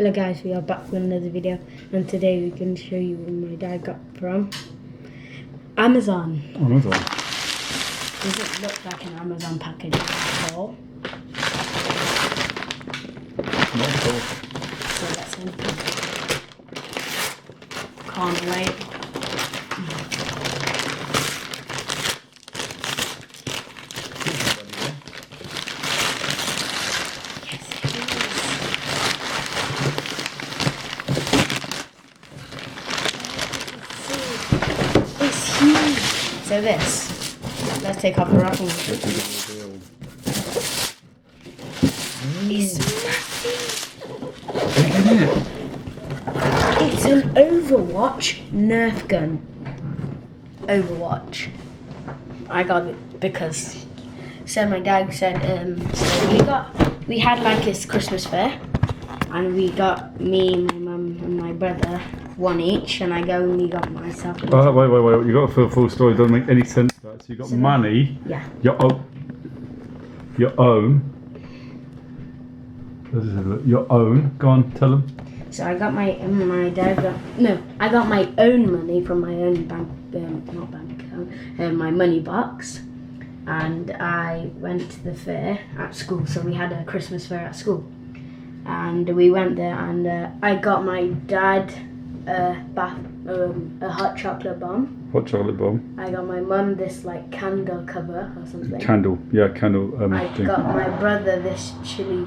Hello guys, we are back with another video, and today we're going to show you what my dad got from Amazon. Amazon. Doesn't look like an Amazon package at all. Not at all. So let's open it. Can't wait. So this, let's take off the wrapping. It's massive. It's an Overwatch Nerf gun. Overwatch. I got it because my dad said so we had like this Christmas fair, and we got me, my mum, and my brother one each, and I only got myself. Oh, wait. You got to full story. It doesn't make any sense. Right? So you got money. Yeah. Your own. Your own. Go on, tell them. So I got my dad got I got my own money from my own bank, not bank account, my money box, and I went to the fair at school. So we had a Christmas fair at school, and we went there, and I got my dad a hot chocolate bomb. Hot chocolate bomb. I got my mum this like candle cover or something. Candle. I got my brother this chili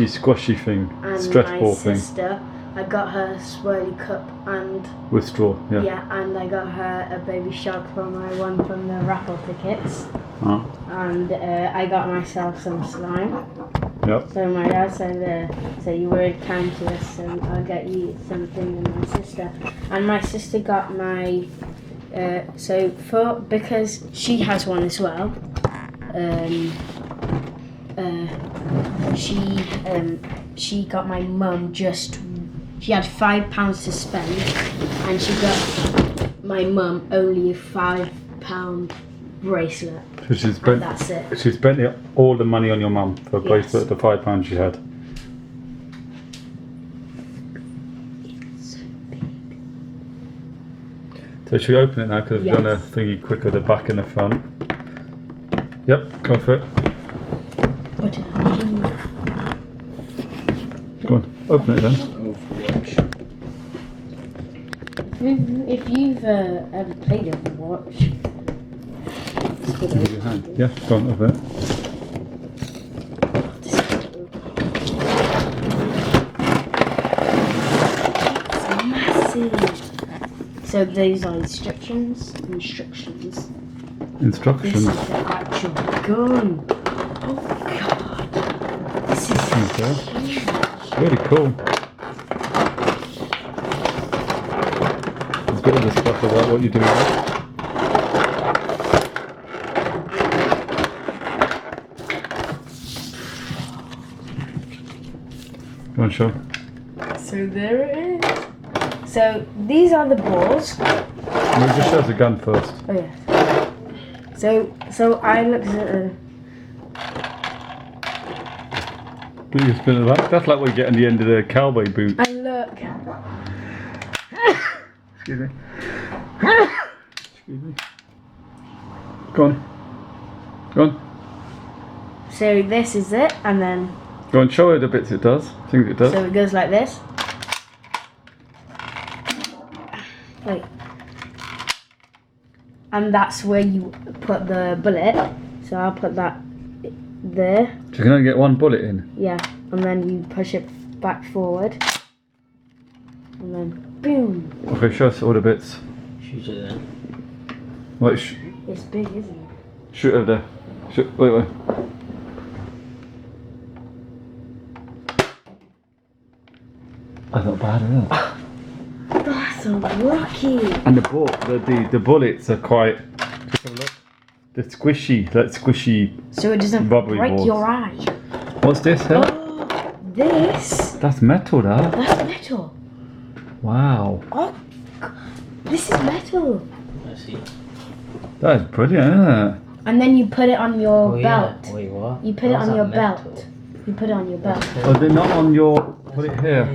squashy thing. And Stress ball my thing. sister, I got her a swirly cup and with straw. Yeah. Yeah, and I got her a baby shark from my one from the raffle tickets. And I got myself some slime. Yep. So my dad said, so you were kind to us, so I'll get you something, and my sister. And my sister got my, because she has one as well, she got my mum she had £5 to spend, and she got my mum only a £5 bracelet. So she spent, that's it. She spent all the money on your mum for a bracelet, the £5 she had. It's so big. So should we open it now, because we've done a thingy quicker, the back and the front. Yep, go for it. Go on, open it then. Overwatch. If you've ever played Overwatch, Give it your hand. Yeah, go on, open it. It's massive. So these are instructions. Instructions. This is the actual gun. Oh god. This is huge. Really cool. It's got all the stuff about what you're doing. Go on, show. So there it is. So these are the balls. We'll just show us the gun first. Oh yeah. So I looked at Put your spin it back. That's like what you get in the end of the cowboy boot. and look. Excuse me. Excuse me. Go on. Go on. So this is it, and then Go on, show her the bits it does. Things it does. so it goes like this. Wait. And that's where you put the bullet. So I'll put that there. So you can only get one bullet in. Yeah. And then you push it back forward. And then boom. Okay, show us all the bits. Shoot it then. Wait, It's big, isn't it? shoot over there. Wait. That's not bad, is it? That's a rocket. And the bullets are quite. Just have a look. They're squishy. So it doesn't Rubbery break balls. your eye. What's this here? Oh, this. That's metal, that. That's metal. Wow. Oh, this is metal. I see. That is brilliant, isn't it? And then you put it on your belt. Yeah. Wait, what? You put it How's on that your metal? belt. You put it on your belt. Oh, they're not on your. Put it here.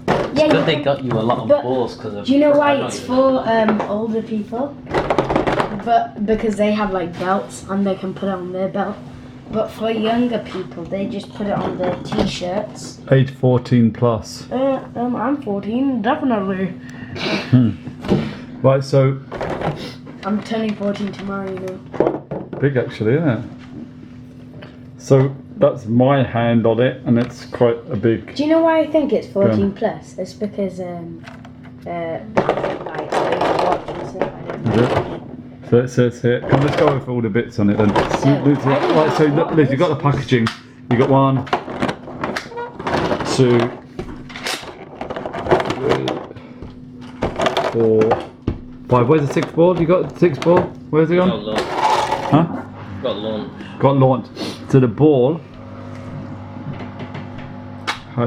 Yeah, Good they got you a lot of balls because of. Do you know why it's for older people? But because they have like belts and they can put it on their belt. But for younger people, they just put it on their t-shirts. Age 14 plus. I'm 14, definitely. Right, so. I'm turning 14 tomorrow, you know. Big actually, isn't it? So that's my hand on it, and it's quite a big. Do you know why I think it's 14 gun. plus? It's because like Overwatch and stuff. I don't know. Is it? So it says here. Come, let's go over all the bits on it then. Right, so look, Liz, you got the packaging. You got 1, 2, 3, 4, 5. Where's the 6th ball? You got the 6th ball? Where's it gone? Huh? Got launch. Got launched. To the ball.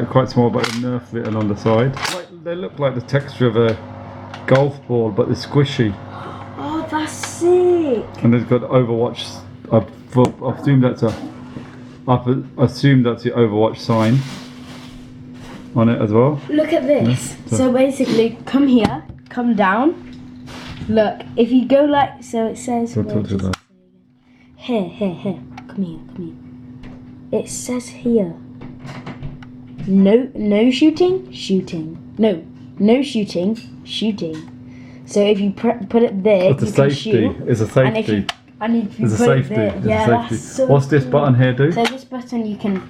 Quite small, but a Nerf written on the side. They look like the texture of a golf ball, but they're squishy. Oh, that's sick! And it's got Overwatch. I assume that's the Overwatch sign on it as well. Look at this. Yeah. So basically, come here, come down. Look, if you go like so, it says. Don't touch that. Here. Come here. It says here. No shooting. No shooting. So if you put it there, It's a you can safety. shoot. It's a safety. And if you It's a put safety. it there, It's yeah, a safety. that's so What's this cool. button here do? So this button you can.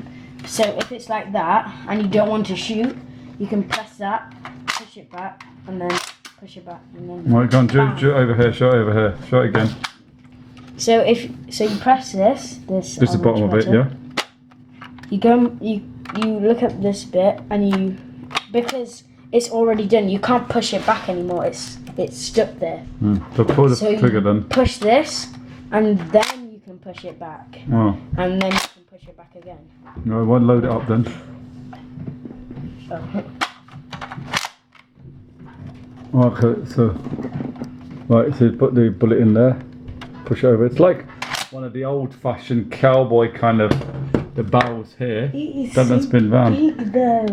So if it's like that and you don't want to shoot, you can press that, push it back, and then push it back, and then. Right, go on, do bang. it over here. Show it over here. Show it again. So you press this. Just the bottom of it, button. yeah. You look at this bit and because it's already done, you can't push it back anymore. It's stuck there. So pull the So trigger you then. push this, and then you can push it back, Oh, and then you can push it back again. no, I won't load it up then. Oh. Okay, so so put the bullet in there, push it over. It's like one of the old-fashioned cowboy kind of the barrels here. Doesn't spin round. Big though.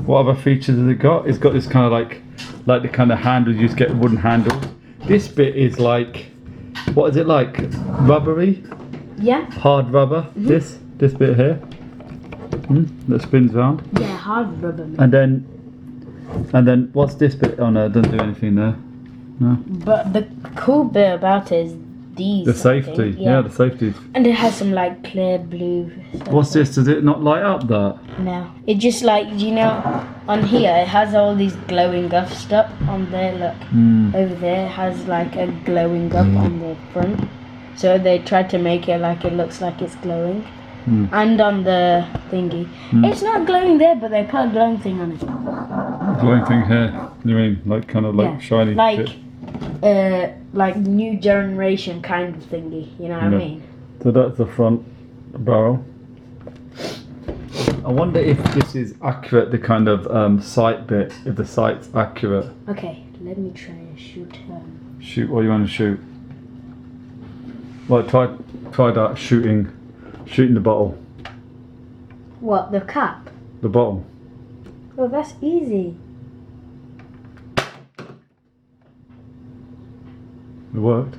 What other features has it got? It's got this kind of like the kind of handles you just get wooden handles. This bit is like, what is it like? Rubbery? Yeah. Hard rubber. This bit here. That spins round. Yeah, hard rubber. Man. And then what's this bit? Oh no, it doesn't do anything there. No. But the cool bit about it is these. The I safety. think, Yeah, the safety. And it has some like clear blue stuff. What's this? Does it not light up that? No. It just like, on here it has all these glowing up stuff on there, look. Over there it has like a glowing up on the front. So they tried to make it like it looks like it's glowing. And on the thingy. It's not glowing there, but they put a glowing thing on it. Glowing thing here. You mean like kind of like shiny Like shit? like new generation kind of thingy, you know what I mean? So that's the front barrel. I wonder if this is accurate, the kind of sight bit, if the sight's accurate. Okay, let me try and shoot Shoot what you want to shoot. Well, try that shooting the bottle. What, the cap? The bottle. Oh, that's easy. It worked.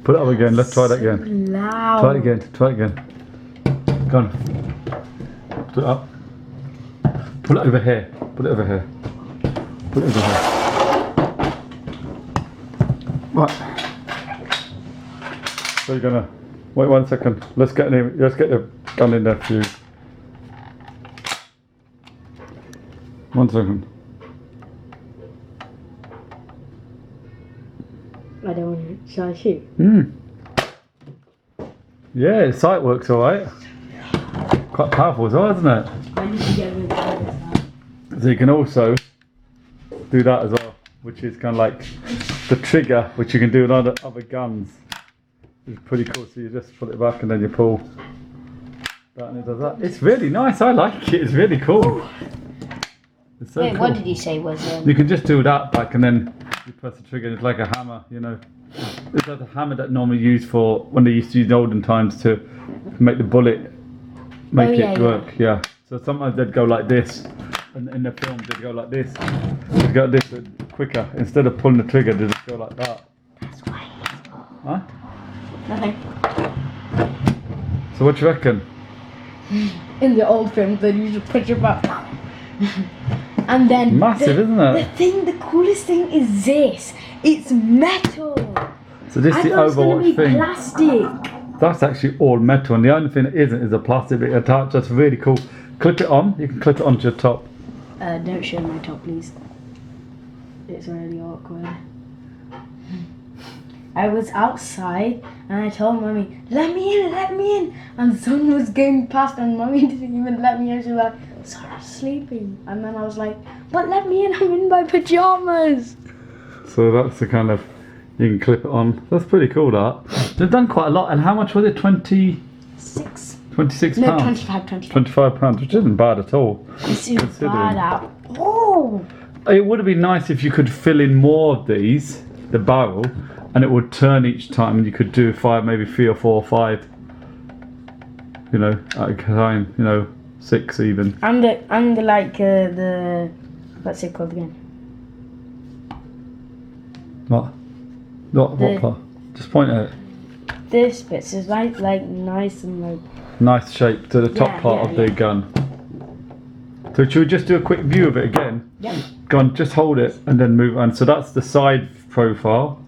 Put it up again. Let's try that again. Loud. Try it again. Go on. Put it up. Put it over here. Right. So you're gonna wait 1 second. Let's get the gun in there for you. 1 second. I don't want to. Shall I shoot? Yeah, the sight works alright. Quite powerful as well, isn't it? I need to get rid of this. So you can also do that as well, which is kind of like the trigger, which you can do on other guns. It's pretty cool. So you just put it back and then you pull that and it does that. It's really nice. I like it. It's really cool. It's so Wait, cool. what did you say was You can just do that back and then you press the trigger. It's like a hammer, you know. It's like a hammer that normally used for when they used to use in olden times to make the bullet make yeah, it yeah. work. Yeah. So sometimes they'd go like this, and in the films they'd go like this. They'd go this quicker. Instead of pulling the trigger, they just go like that. That's why. Huh? Nothing. So what do you reckon? In the old films, they used to push your back. And then Massive, isn't it? The coolest thing is this. It's metal. So this is I the thought it was gonna be Overwatch thing. plastic. That's actually all metal, and the only thing that isn't is a plastic bit attached. That's really cool. Clip it on. You can clip it onto your top. Don't show my top, please. It's really awkward. I was outside and I told Mummy, let me in. And someone was going past and Mummy didn't even let me in. She was like, Sarah's sleeping. And then I was like, but let me in, I'm in my pajamas. So that's the kind of, you can clip it on. That's pretty cool, that. They've done quite a lot. And how much was it? 26 No, pounds? 25. 25 pounds, which isn't bad at all. It's too Considering. bad out. Oh! It would have been nice if you could fill in more of these, the barrel, and it would turn each time, and you could do 5, maybe 3 or 4 or 5, you know, at a time, you know, 6 even. And the like the what's it called again? What part? Just point at it. This bit is like nice and like. Nice shape to the top Yeah, part yeah, of the yeah. gun. So should we just do a quick view of it again? Yep. Go on, just hold it and then move on. So that's the side profile.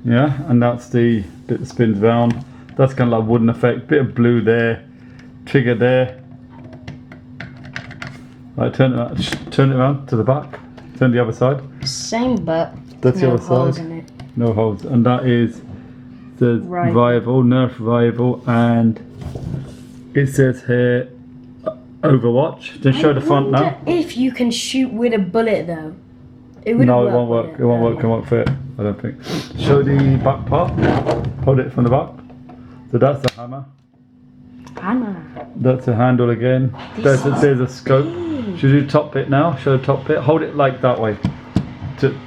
Yeah, and that's the bit that spins round. That's kind of like wooden effect. Bit of blue there. Trigger there. Right, turn it around to the back. Turn the other side. Same, but That's the no other holes side. in it. No holes. And that is the Rival. Nerf Rival, and it says here Overwatch. Just show the front now. If you can shoot with a bullet though, it wouldn't No, work. it won't work. It won't work. It won't fit. I don't think. Show the back part. Hold it from the back. So that's the hammer. Hammer. That's a handle again. There's a scope. Should we do top bit now? Show the top bit. Hold it like that way.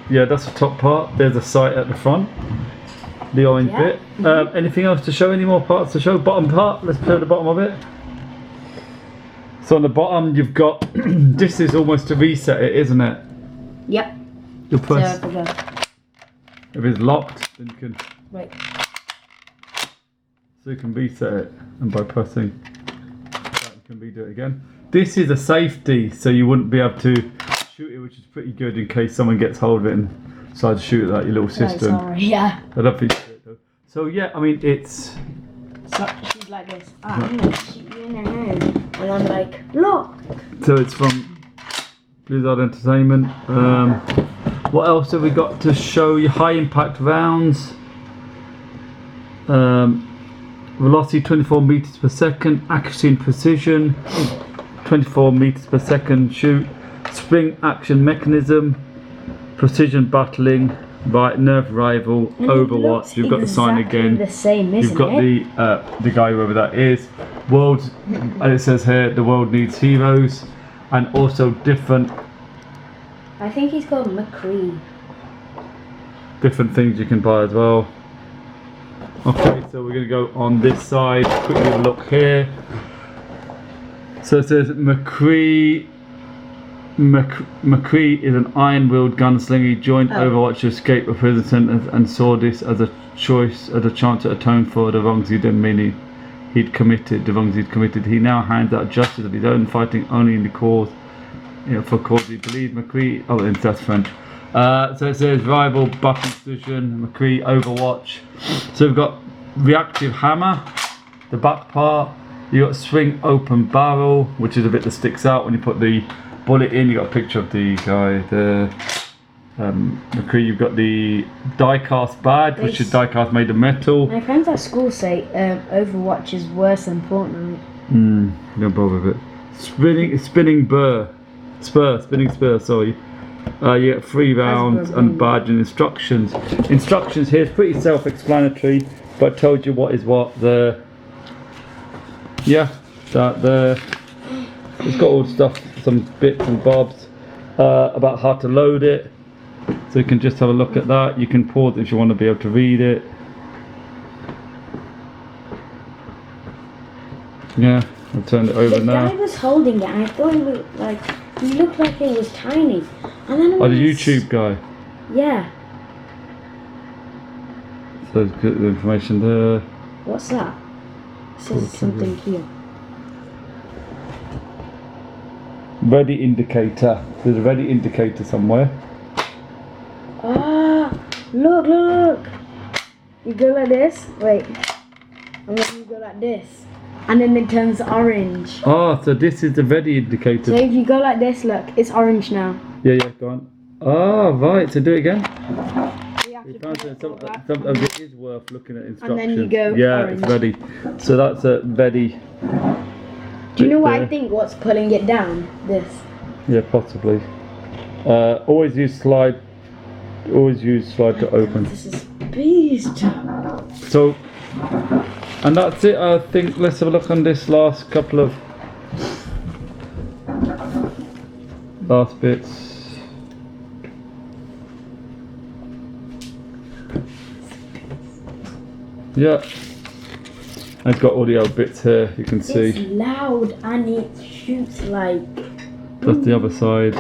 Yeah, that's the top part. There's a sight at the front. The orange bit. Anything else to show? Any more parts to show? Bottom part. Let's show the bottom of it. So on the bottom you've got, this is almost to reset it, isn't it? Yep. You press, So, if it's locked, then you can, wait. so you can reset it, and by pressing that you can redo it again. This is a safety, so you wouldn't be able to shoot it, which is pretty good in case someone gets hold of it and decides to shoot it like your little sister. Sorry. Yeah. I don't think you should, though. So yeah, I mean it's. So she's like this. I'm gonna shoot you in the head, and I'm like, look. So it's from Blizzard Entertainment. What else have we got to show you? High impact rounds. Velocity 24 meters per second. Accuracy and precision 24 meters per second. Shoot. Spring action mechanism. Precision battling. Right, Nerf Rival, And Overwatch. You've got the sign again. The same, isn't You've got it? the guy whoever that is. World, and it says here the world needs heroes, and also different I think he's called Mccree. things you can buy as well. Okay, so we're gonna go on this side. Quickly look here. So it says Mccree. Mccree is an iron-willed gunslinger. He joined Overwatch to escape a prison sentence and saw this as a choice, as a chance to atone for the wrongs he'd committed. He now hands out justice of his own, fighting only in the cause, for cause he believes. Mccree. Oh, that's French. So it says rival, button precision, Mccree, Overwatch. So we've got reactive hammer, the back part. You got swing open barrel, which is a bit that sticks out when you put the bullet in. You got a picture of the guy, the Mccree. You've got the die cast badge, which is die cast made of metal. My friends at school say Overwatch is worse than Fortnite. Don't bother with it. Spinning spur. Sorry. You get 3 rounds and badge and instructions. Instructions here is pretty self-explanatory, but I told you what is what. It's got all the stuff, some bits and bobs about how to load it. So you can just have a look at that. You can pause it if you want to be able to read it. Yeah, I'll turn it over The now. guy was holding it, and I thought he looked like it was tiny. And then Oh, the YouTube guy. Yeah. So there's good information there. What's that? It says something here. Ready indicator. There's a ready indicator somewhere. Ah, look. You go like this. Wait. And then you go like this. And then it turns orange. Oh, so this is the ready indicator. So if you go like this, look, it's orange now. Yeah, go on. Oh, right. So do it again. You have to Sometimes put it all back. sometimes it is worth looking at instructions. And then you go yeah, orange. it's ready. So that's a ready. Do you know what I there. think? What's pulling it down? This. Yeah, possibly. Always use slide. Always use slide to open. This is beast. So, and that's it. I think. Let's have a look on this last couple of last bits. Yeah, I've got all the old bits here. You can It's see. loud and it shoots like. That's the other side.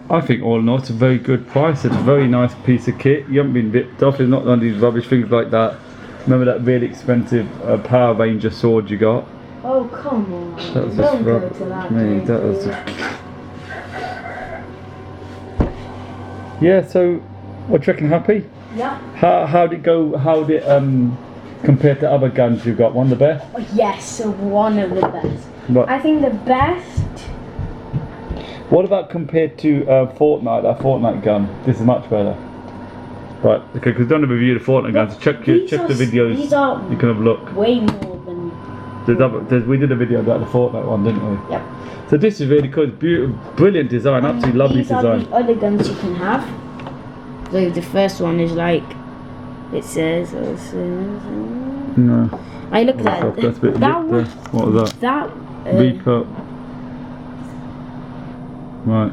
I think all in all it's a very good price. It's a very nice piece of kit. You haven't been ripped off. It's not one of these rubbish things like that. Remember that really expensive Power Ranger sword you got? Oh come on! That was Don't go just to that. me. That was. Yeah. So, what do you reckon? Happy? Yeah. How did it go? How did it compare to other guns you got? One of the best? Yes, so one of the best. What? I think the best. What about compared to Fortnite? That Fortnite gun. This is much better. Right. Okay. Because don't have a review of the Fortnite guns. So check the videos. These are You can have a look. way more than. We did a video about the Fortnite one, didn't we? Yep. So this is really cool. It's beautiful, brilliant design. Absolutely lovely These are design. the other guns you can have. So the first one is like. It says. No. I looked at it. That's a bit That ripped one. there. What was that? That. Reaper. Right.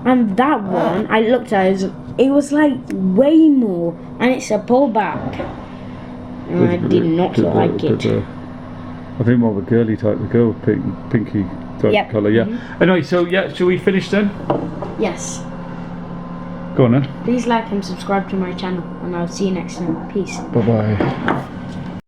And that one, I looked at it, it was like way more, and it's a pullback. And I did not like it. I think more of a girly type of girl, pinky type Yep. colour, yeah. Anyway, so yeah, shall we finish then? Yes. Go on then. Please like and subscribe to my channel, and I'll see you next time. Peace. Bye bye.